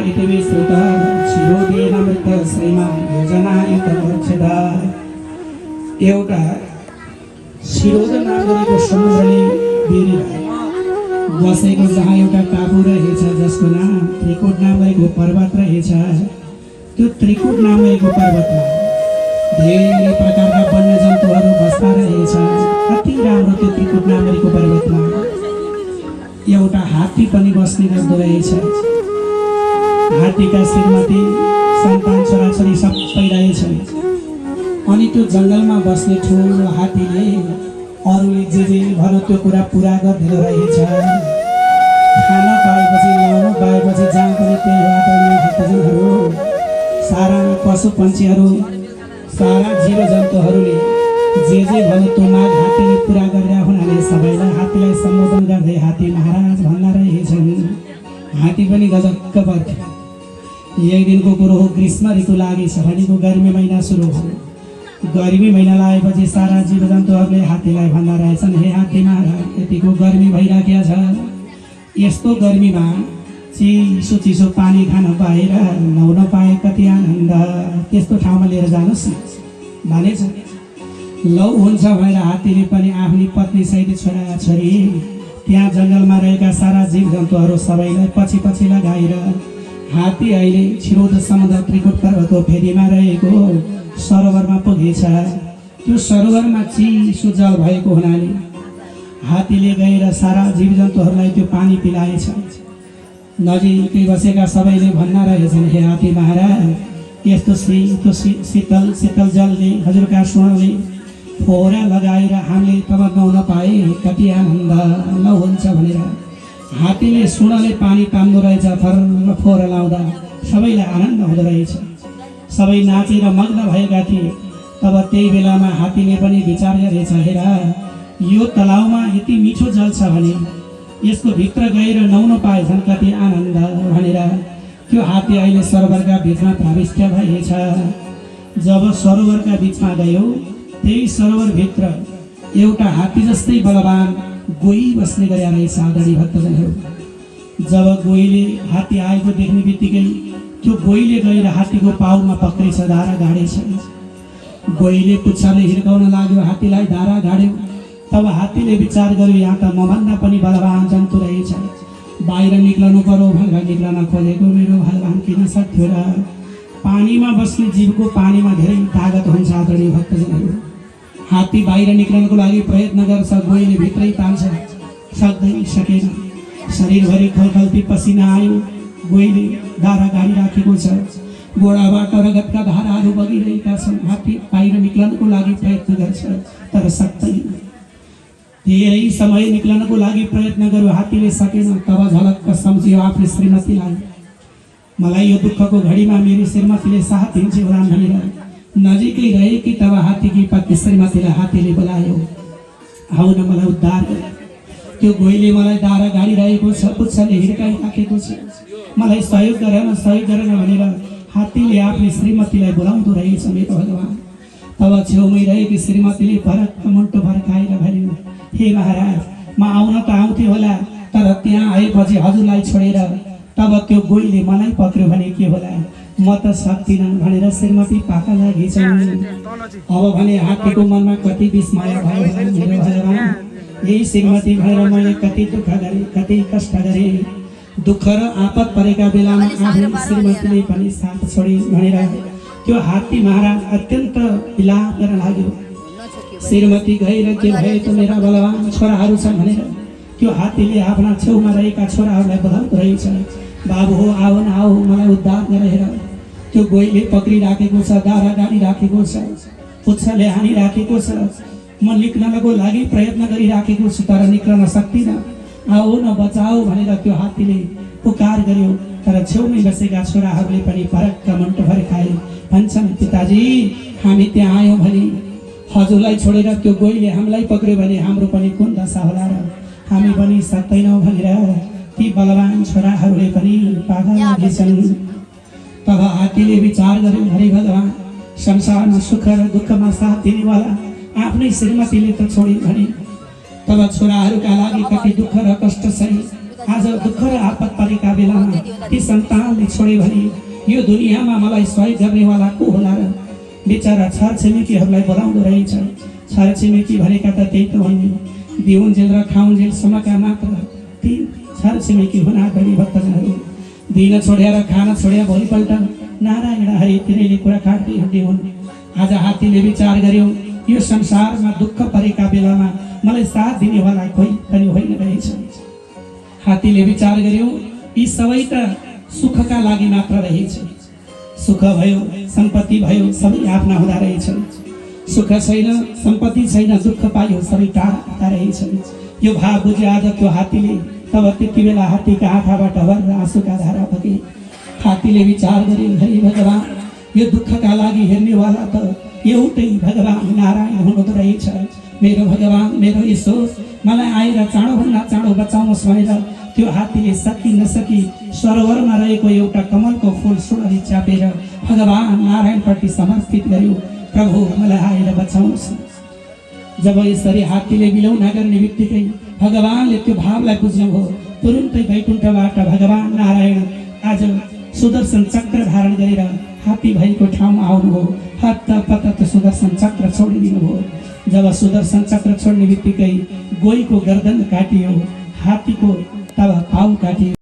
इति श्रुता शिरोदेनामृत श्रीमान योजनायुतमोक्षदा। एउटा शिरोद नाम गरेको समुद्रले बेरिरहेको बसेको जहाँ एउटा टापु रहेछ जसको नाम त्रिकुट नाम रहेको पर्वत रहेछ। त्यो त्रिकुट नाम रहेको पर्वतमा धेरै प्रकारका वन्यजन्तुहरू बस्दा रहेछ। कति राम्रो त्यो त्रिकुट नाम रहेको पर्वतमा एउटा हात्ती पनि बस्ने गर्दो रहेछ। हात्तीका श्रीमती सन्तान छोराछोरी सबै रहेछ। अनि त्यो जङ्गलमा बस्ने ठुलो हात्तीले अरूले जे भन्यो त्यो कुरा पुरा गरिदिँदो रहेछ। खाना पाएपछि लाउनु पाएपछि जहाँ पनि त्यही बाटोमा भक्तजनहरू सारा पशु पन्छीहरू सारा जीव जन्तुहरूले जे भन्यो त्यो माग हात्तीले पुरा गरेर हुनाले सबैलाई हात्तीलाई सम्बोधन गर्दै हात्ती महाराज भन्दा रहेछन्। हात्ती पनि गजक्क पर्थ्यो। एक दिनको कुरो हो, ग्रीष्म ऋतु लागेछ भनेको गर्मी महिना सुरु हो। गर्मी महिना लागेपछि सारा जीव जन्तुहरूले हात्तीलाई भन्दा रहेछन्, हे हात्ती महाराज यतिको गर्मी भइराखेको छ, यस्तो गर्मीमा चिसो चिसो पानी खान पाएर नुहाउन पाए कति आनन्द, त्यस्तो ठाउँमा लिएर जानुहोस् न भनेछ। लौ हुन्छ भनेर हात्तीले पनि आफ्नी पत्नी सहित छोरा छोरी त्यहाँ जङ्गलमा रहेका सारा जीव जन्तुहरू सबैलाई पछि पछि लगाएर हात्ती अहिले छिरोद समुद्र त्रिकुट पर्वतको फेदीमा रहेको सरोवरमा पुगेछ। त्यो सरोवरमा चिसो जल भएको हुनाले हात्तीले गएर सारा जीव जन्तुहरूलाई त्यो पानी पिलाएछ। नजिकै बसेका सबैले भन्ना रहेछन्, हे हात्ती महाराज यस्तो शीतल शीतल जलले हजुरका सुनले फोहरा लगाएर हामीले तब नुहाउन पाए कति आनन्द न हुन्छ भनेर हात्तीले सुनले पानी तान्दो रहेछ। फर्र फोहरा लाउँदा सबैलाई आनन्द हुँदो रहेछ। सबै नाचेर मग्न भएका थिए। तब त्यही बेलामा हात्तीले पनि विचार गरेछ, हेर यो तलाउमा यति मिठो जल छ भने यसको भित्र गएर नुहाउन पाए झन् कति आनन्द भनेर त्यो हात्ती अहिले सरोवरका बिचमा प्रविष्ट भएछ। जब सरोवरका बिचमा गयो त्यही सरोवरभित्र एउटा हात्ती जस्तै बलवान गोही बस्ने गरेका रहेछ। आदरणीय भक्तजनहरू, जब गोहीले हात्ती आएको देख्ने बित्तिकै त्यो गोहीले गएर हात्तीको पाउमा पक्रेछ, धारा गाडेछ। गोहीले पुच्छरले हिर्काउन लाग्यो, हात्तीलाई धारा गाड्यो। तब हात्तीले विचार गर्यो, यहाँ त मभन्दा पनि बलवान जन्तु रहेछ, बाहिर निक्लनु पर्यो भनेर निक्लन खोजेको मेरो बलवान किन सक्थ्यो र। पानीमा बस्ने जीवको पानीमा धेरै तागत हुन्छ। आदरणीय भक्तजनहरू, हात्ती बाहिर निक्लनको लागि प्रयत्न गर्छ, गोहीले भित्रै तान्छ, सक्दै सकेन। शरीरभरि खलखल्ती पसिना आयो। गोहीले धारा गाडिराखेको छ, गोडाबाट रगतका धाराहरू बगिरहेका छन्। हात्ती बाहिर निक्लनको लागि प्रयत्न गर्छ तर सक्दैन। धेरै समय निक्लनको लागि प्रयत्न गर्यो, हात्तीले सकेन। तब झलक्क सम्झियो आफ्नो श्रीमतीलाई, मलाई यो दुःखको घडीमा मेरी श्रीमतीले साथ दिन्छ होला भनेर नजिकै रहेकी तब हात्तीकी पत्नी श्रीमतीलाई हात्तीले बोलायो, आऊ न मलाई उद्धार गर। त्यो गोहीले मलाई धारा गाडिरहेको छ, पुच्छरले हिर्काइराखेको छ, मलाई सहयोग गरेन भनेर हात्तीले आफ्नो श्रीमतीलाई बोलाउँदो रहेछ मेरो भगवान। तब छेउमै रहेकी श्रीमतीले फरक मुन्टो फर्काएर भन्यो, हे महाराज म आउन त आउँथे होला, तर त्यहाँ आएपछि हजुरलाई छोडेर तब त्यो गोहीले मलाई पक्र्यो भने के होला, म त सक्दिनँ भनेर श्रीमती पाका लागिछन्। अब भने हात्तीको मनमा कति विस्मय भयो मेरो भगवान, यही श्रीमती भएर मैले कति दुःख गरेँ, कति कष्ट गरेँ। दुःख र आपत परेका बेलामा आफ्नो श्रीमतीले पनि साथ छोडी भनेर त्यो हात्ती महाराज अत्यन्त विलाप गर्न लाग्यो। श्रीमती गएर के भयो त मेरा बलवान छोराहरू छन् भनेर त्यो हात्तीले आफ्ना छेउमा रहेका छोराहरूलाई बोलाउँदो रहेछ, बाबु हो आऊ न आऊ मलाई उद्धार गरेर। त्यो गोहीले पक्रिराखेको छ, दारा गाडिराखेको छ, पुच्छरले हानिराखेको छ। म निक्लनको लागि प्रयत्न गरिराखेको छु तर निक्लन सक्दिनँ, आऊ न बचाऊ भनेर त्यो हात्तीले पुकार गर्यो। तर छेउमै बसेका छोराहरूले पनि फरक्क मुन्टो फर्काए, भन्छन् पिताजी हामी त्यहाँ आयौँ भने हजुरलाई छोडेर त्यो गोहीले हामीलाई पक्र्यो भने हाम्रो पनि कुन दशा होला र, हामी पनि सक्दैनौँ भनेर ती बलवान छोराहरूले पनि पागल लागेछन्। तब हात्तीले विचार गर्यो, हरि भगवान संसारमा सुख र दुःखमा साथ दिनेवाला आफ्नै श्रीमतीले त छोडिन् भने तब छोराहरूका लागि कति दुःख र कष्ट सही। आज दुःख र आपत परेका बेलामा ती सन्तानले छोडे भने यो दुनियाँमा मलाई सहयोग गर्नेवाला को होला र? बेचारा छरछिमेकीहरूलाई बोलाउँदो रहेछ। छरछिमेकी भनेका त त्यही त भन्ने दिउन्जेल र खाउन्जेलसम्मका मात्र ती छरछिमेकी हुना गरी भक्तजनहरू। दिन छोड्या र खाना छोड्या भोलिपल्ट नारायण हरि तिनैले कुरा काट्दै हिँड्दै हुन्। आज हात्तीले विचार गर्यो यो संसारमा दुःख परेका बेलामा मलाई साथ दिनेवाला कोही पनि होइन रहेछ। हात्तीले विचार गर्यो यी सबै त सुखका लागि मात्र रहेछ। सुख भयो सम्पत्ति भयो सबै आफ्ना हुँदा रहेछन्। सुख छैन सम्पत्ति छैन दुःख पायो सबै टाढा रहेछन्। यो भाव बुझे आज त्यो हात्तीले तब त्यति बेला हात्तीका आँखाबाट भर आँसुका धारा बगे। हात्तीले विचार गरे हरि भगवान यो दुःखका लागि हेर्नेवाला त एउटै भगवान नारायण हुनुहुँदो रहेछ। मेरो भगवान मेरो ईश्वर मलाई आएर चाँडोभन्दा चाँडो बचाउनुहोस् भनेर त्यो हात्तीले सकी नसकी सरोवरमा रहेको एउटा कमलको फुल सुरली च्यापेर भगवान नारायणप्रति समर्पित गर्यो। प्रभु मलाई आएर बचाउनुहोस्। जब यसरी हात्तीले बिलौना गर्ने बित्तिकै भगवानले त्यो भावलाई बुझ्नुभयो। तुरुन्तै वैकुण्ठबाट भगवान नारायण आज सुदर्शन चक्र धारण गरेर हात्ती भएको ठाउँमा आउनुभयो। हत्तपत्त सुदर्शन चक्र छोडिदिनुभयो। जब सुदर्शन चक्र छोड्ने बित्तिकै गोहीको गर्दन काटियो, हात्तीको तब पाउ काटियो।